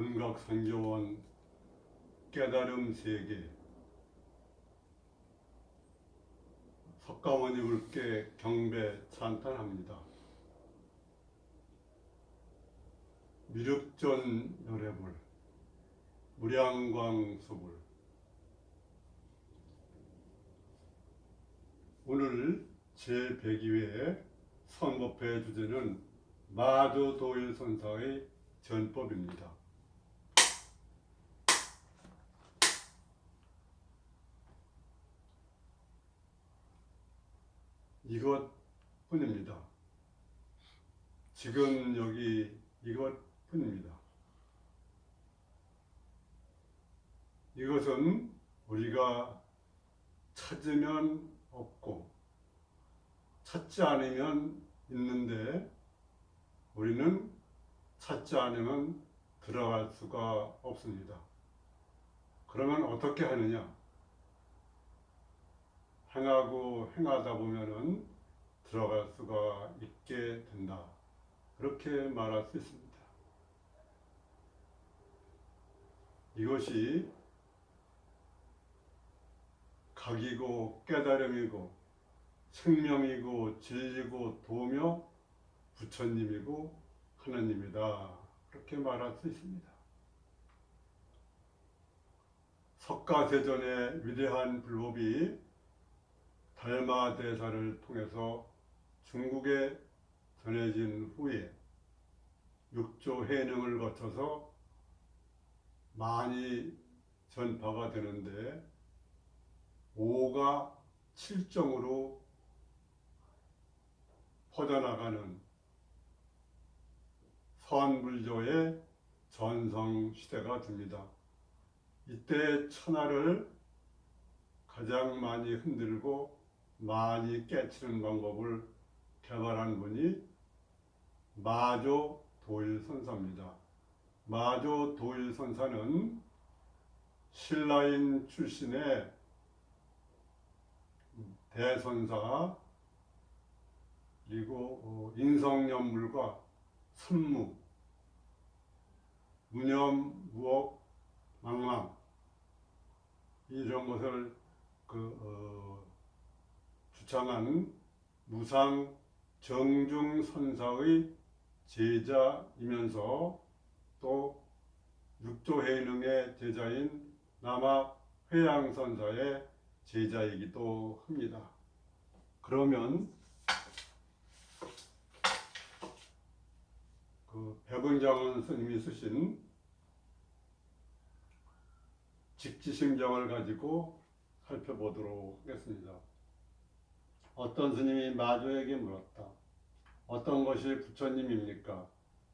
금각선교원 깨달음 세계 석가모니 굴께 경배 찬탄합니다. 미륵전 열애불 무량광수불. 오늘 제102회 선법회 주제는 마조도일선사의 전법입니다. 이것뿐입니다. 지금 여기 이것뿐입니다. 이것은 우리가 찾으면 없고 찾지 않으면 있는데 우리는 찾지 않으면 들어갈 수가 없습니다. 그러면 어떻게 하느냐? 행하고 행하다 보면은 들어갈 수가 있게 된다. 그렇게 말할 수 있습니다. 이것이 각이고 깨달음이고 생명이고 진리고 도며 부처님이고 하나님이다. 그렇게 말할 수 있습니다. 석가대전의 위대한 불법이 달마대사를 통해서 중국에 전해진 후에 육조 해능을 거쳐서 많이 전파가 되는데 5가 7정으로 퍼져나가는 선불조의 전성시대가 됩니다. 이때 천하를 가장 많이 흔들고 많이 깨치는 방법을 개발한 분이 마조도일선사입니다. 마조도일선사는 신라인 출신의 대선사, 그리고 인성연물과 선무, 무념, 무억, 망망 이런 것을 주창한 무상 정중선사의 제자이면서 또 육조해능의 제자인 남학 회양선사의 제자이기도 합니다. 그러면 백은장원 스님이 쓰신 직지심정을 가지고 살펴보도록 하겠습니다. 어떤 스님이 마조에게 물었다. 어떤 것이 부처님입니까?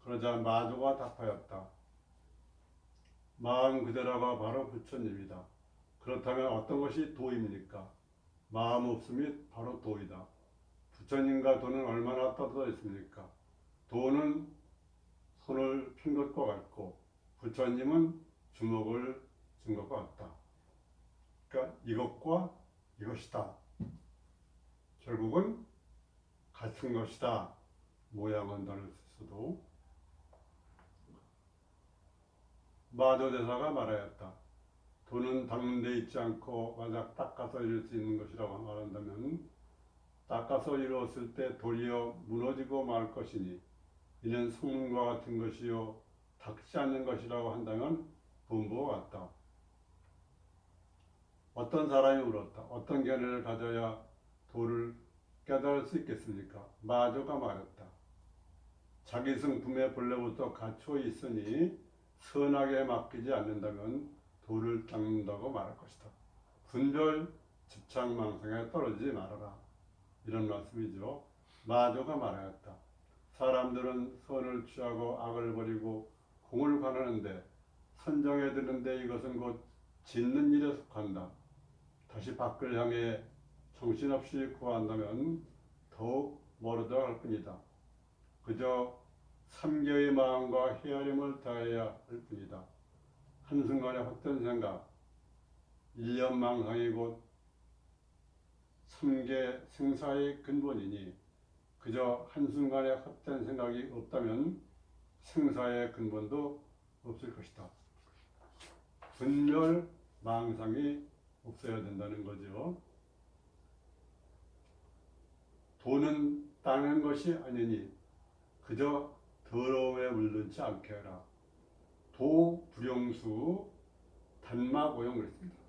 그러자 마조가 답하였다. 마음 그대로가 바로 부처님이다. 그렇다면 어떤 것이 도입니까? 마음 없음이 바로 도이다. 부처님과 도는 얼마나 떨어져 있습니까? 도는 손을 핀 것과 같고 부처님은 주먹을 쥔 것과 같다. 그러니까 이것과 이것이다. 결국은 같은 것이다. 모양은 다를 수도. 마조대사가 말하였다. 도는 닦는 데 있지 않고 만약 닦아서 이룰 수 있는 것이라고 말한다면 닦아서 이루었을 때 도리어 무너지고 말 것이니 이는 성문과 같은 것이요 닦지 않는 것이라고 한다면 분부와 같다. 어떤 사람이 물었다. 어떤 견해를 가져야 도를 깨달을 수 있겠습니까? 마조가 말했다. 자기 성품의 본래부터 갖추어 있으니 선하게 맡기지 않는다면 도를 닦는다고 말할 것이다. 분별 집착망상에 떨어지지 말아라. 이런 말씀이죠. 마조가 말하였다. 사람들은 선을 취하고 악을 버리고 공을 관하는데 선정에 드는데 이것은 곧 짓는 일에 속한다. 다시 밖을 향해 정신없이 구한다면 더욱 멀어져 갈 뿐이다. 그저 삼계의 마음과 헤아림을 다해야 할 뿐이다. 한순간의 헛된 생각, 일념망상이 곧 삼계 생사의 근본이니 그저 한순간의 헛된 생각이 없다면 생사의 근본도 없을 것이다. 분별 망상이 없어야 된다는 거죠. 도는 따는 것이 아니니 그저 더러움에 물들지 않게 하라. 도 불용수 단막 오용 그랬습니다.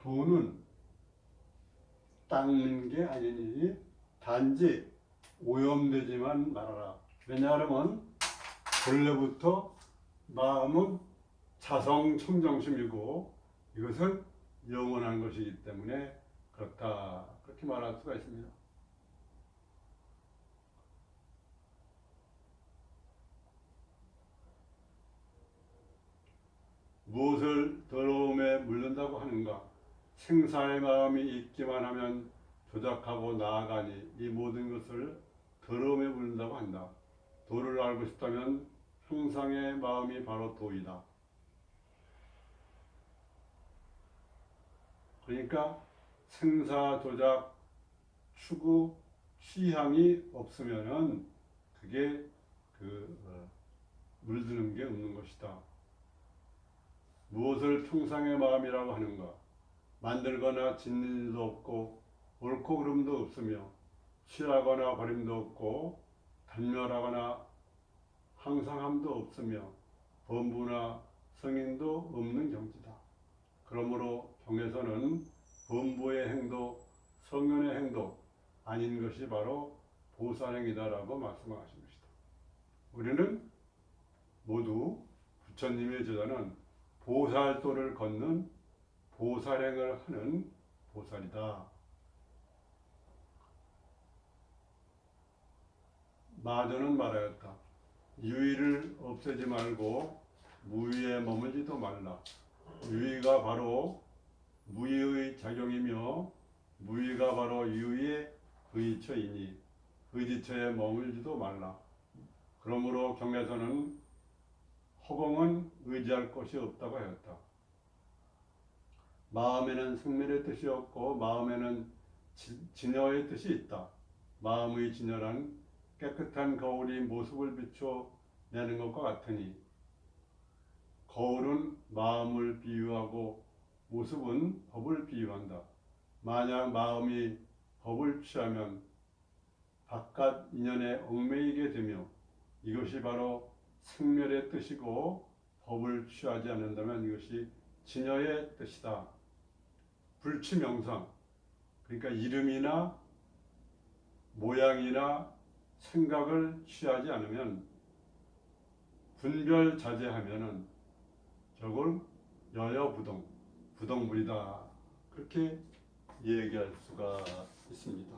도는 닦는 게 아니니 단지 오염되지만 말아라. 왜냐하면 본래부터 마음은 자성 청정심이고 이것은 영원한 것이기 때문에 그렇다. 그렇게 말할 수가 있습니다. 무엇을 더러움에 물른다고 하는가? 생사의 마음이 있기만 하면 조작하고 나아가니 이 모든 것을 더러움에 물른다고 한다. 도를 알고 싶다면 형상의 마음이 바로 도이다. 그러니까 생사, 조작, 추구, 취향이 없으면은 그게 물드는 게 없는 것이다. 무엇을 평상의 마음이라고 하는가? 만들거나 짓는 일도 없고 옳고 그름도 없으며 취하거나 버림도 없고 단멸하거나 항상함도 없으며 범부나 성인도 없는 경지다. 그러므로 경에서는 범부의 행도, 성현의 행도 아닌 것이 바로 보살행이다라고 말씀하신 것이다. 우리는 모두 부처님의 제자는 보살도를 걷는 보살행을 하는 보살이다. 마저는 말하였다. 유의를 없애지 말고 무의에 머물지도 말라. 유의가 바로 무의의 작용이며 무의가 바로 유의의 의지처이니 의지처에 머물지도 말라. 그러므로 경에서는 허공은 의지할 것이 없다고 하였다. 마음에는 생멸의 뜻이 없고 마음에는 진여의 뜻이 있다. 마음의 진여란 깨끗한 거울이 모습을 비춰내는 것과 같으니 거울은 마음을 비유하고 모습은 법을 비유한다. 만약 마음이 법을 취하면 바깥 인연에 얽매이게 되며 이것이 바로 생멸의 뜻이고 법을 취하지 않는다면 이것이 진여의 뜻이다. 불취명상, 그러니까 이름이나 모양이나 생각을 취하지 않으면 분별 자제하면은 저걸 여여부동, 부동불이다. 그렇게 얘기할 수가 있습니다.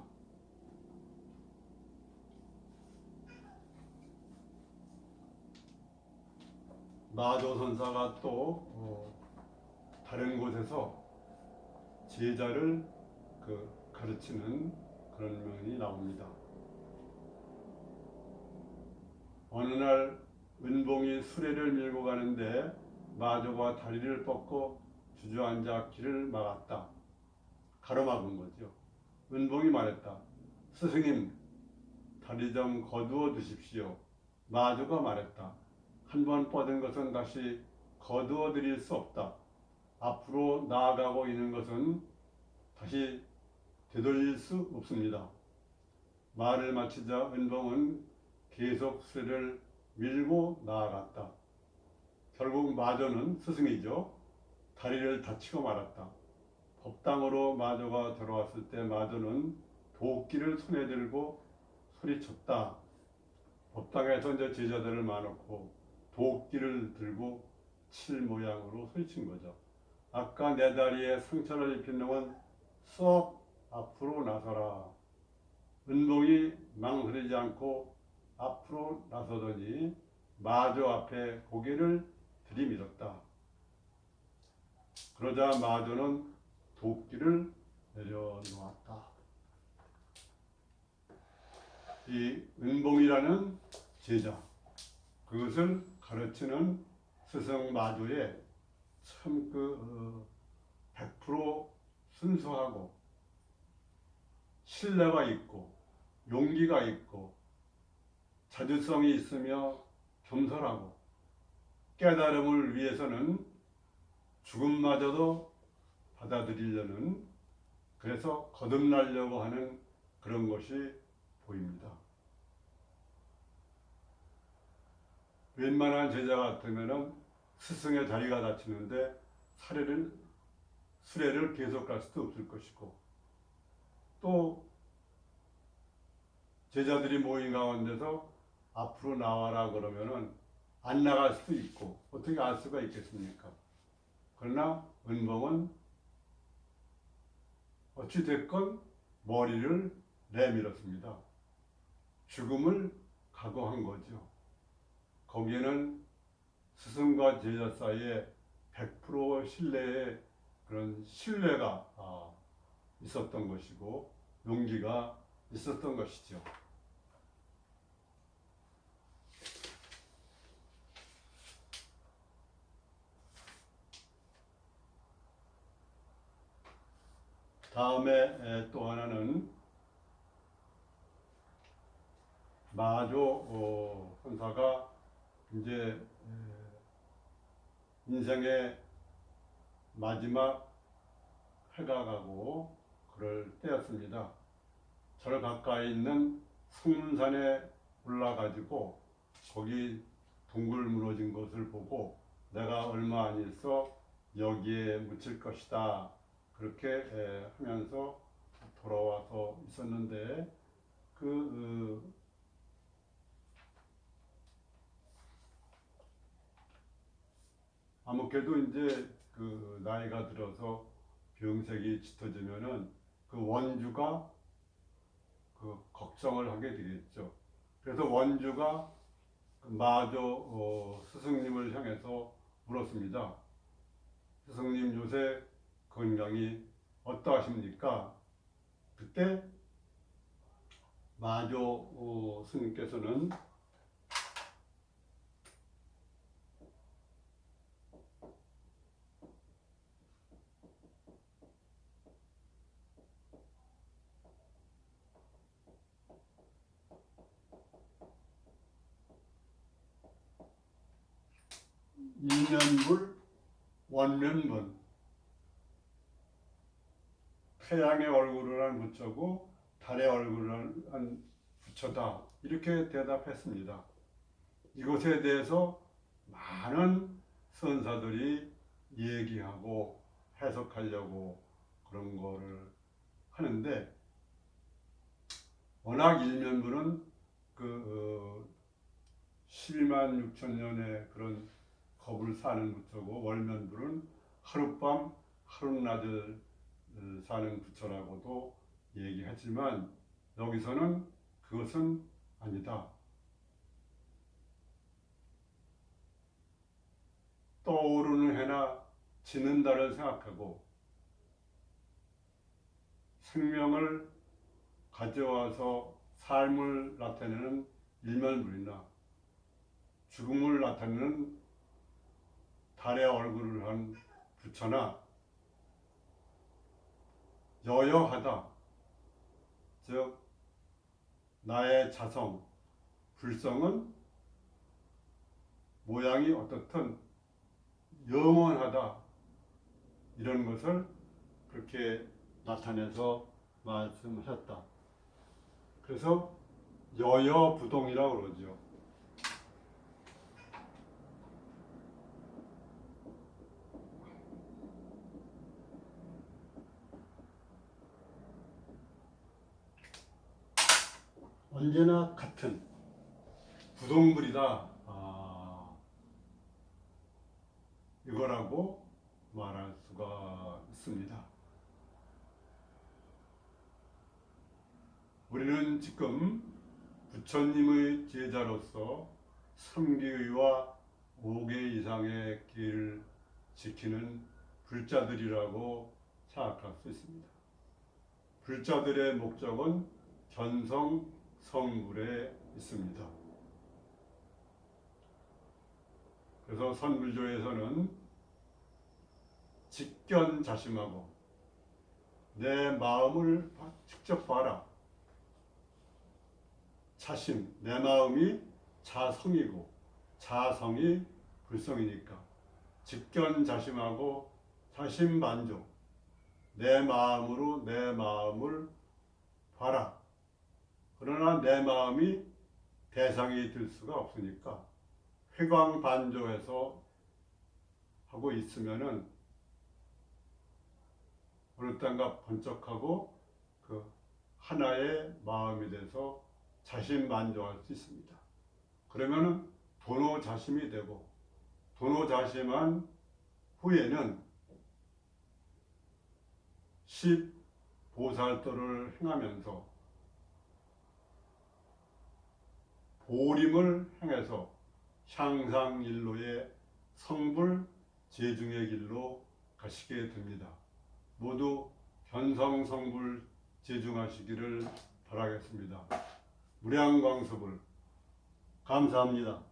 마조선사가 또 다른 곳에서 제자를 가르치는 그런 면이 나옵니다. 어느 날 은봉이 수레를 밀고 가는데 마조가 다리를 뻗고 주저앉아 길을 막았다. 가로막은 거죠. 은봉이 말했다. 스승님, 다리 좀 거두어 주십시오. 마조가 말했다. 한 번 뻗은 것은 다시 거두어 드릴 수 없다. 앞으로 나아가고 있는 것은 다시 되돌릴 수 없습니다. 말을 마치자 은봉은 계속 수레를 밀고 나아갔다. 결국 마조는 스승이죠. 다리를 다치고 말았다. 법당으로 마조가 들어왔을 때 마조는 도끼를 손에 들고 소리쳤다. 법당에서 이제 제자들을 많았고 도끼를 들고 칠 모양으로 소리친 거죠. 아까 내 다리에 상처를 입힌 놈은 쏙 앞으로 나서라. 은봉이 망설이지 않고 앞으로 나서더니 마조 앞에 고개를 들이밀었다. 그러자 마조는 도끼를 내려놓았다. 이 은봉이라는 제자, 그것을 가르치는 스승 마조의 참 100% 순수하고 신뢰가 있고 용기가 있고 자주성이 있으며 겸손하고 깨달음을 위해서는 죽음마저도 받아들이려는, 그래서 거듭나려고 하는 그런 것이 보입니다. 웬만한 제자 같으면은 스승의 자리가 닫히는데 수레를 계속 갈 수도 없을 것이고, 또 제자들이 모인 가운데서 앞으로 나와라 그러면은 안 나갈 수도 있고 어떻게 알 수가 있겠습니까? 그러나 은봉은 어찌됐건 머리를 내밀었습니다. 죽음을 각오한 거죠. 거기에는 스승과 제자 사이에 100% 신뢰의 그런 신뢰가 있었던 것이고 용기가 있었던 것이죠. 다음에 또 하나는 마조 선사가 이제 인생의 마지막 해가 가고 그럴 때였습니다. 절 가까이 있는 성문산에 올라가지고 거기 동굴 무너진 것을 보고 내가 얼마 안 있어 여기에 묻힐 것이다, 그렇게 하면서 돌아와서 있었는데 아무래도 이제 나이가 들어서 병색이 짙어지면은 원주가 걱정을 하게 되겠죠. 그래서 원주가 마조 스승님을 향해서 물었습니다. 스승님, 요새 건강이 어떠하십니까? 그때 마조 스님께서는 인면불 원면분, 태양의 얼굴을 한 부처고 달의 얼굴을 한 부처다, 이렇게 대답했습니다. 이것에 대해서 많은 선사들이 얘기하고 해석하려고 그런 거를 하는데, 워낙 일면부는 12만 6천 년의 그런 겁을 사는 부처고, 월면부는 하룻밤 하룻낮을 사는 부처라고도 얘기하지만 여기서는 그것은 아니다. 떠오르는 해나 지는 달을 생각하고 생명을 가져와서 삶을 나타내는 일면불이나 죽음을 나타내는 달의 얼굴을 한 부처나 여여하다, 즉 나의 자성, 불성은 모양이 어떻든 영원하다, 이런 것을 그렇게 나타내서 말씀하셨다. 그래서 여여부동이라고 그러죠. 언제나 같은 부동불이다, 이거라고 말할 수가 있습니다. 우리는 지금 부처님의 제자로서 3계의와 5계 이상의 길을 지키는 불자들이라고 생각할 수 있습니다. 불자들의 목적은 견성 성불에 있습니다. 그래서 선불조에서는 직견자심하고 내 마음을 직접 봐라. 자심, 내 마음이 자성이고 자성이 불성이니까 직견자심하고 자심만족, 내 마음으로 내 마음을 봐라. 그러나 내 마음이 대상이 될 수가 없으니까 회광반조해서 하고 있으면은 어느 때인가 번쩍하고 그 하나의 마음이 돼서 자신만족할 수 있습니다. 그러면은 도노자심이 되고 도노자심한 후에는 십보살도를 행하면서 보림을 행해서 향상일로의 성불 제중의 길로 가시게 됩니다. 모두 견성성불 제중하시기를 바라겠습니다. 무량광섭을 감사합니다.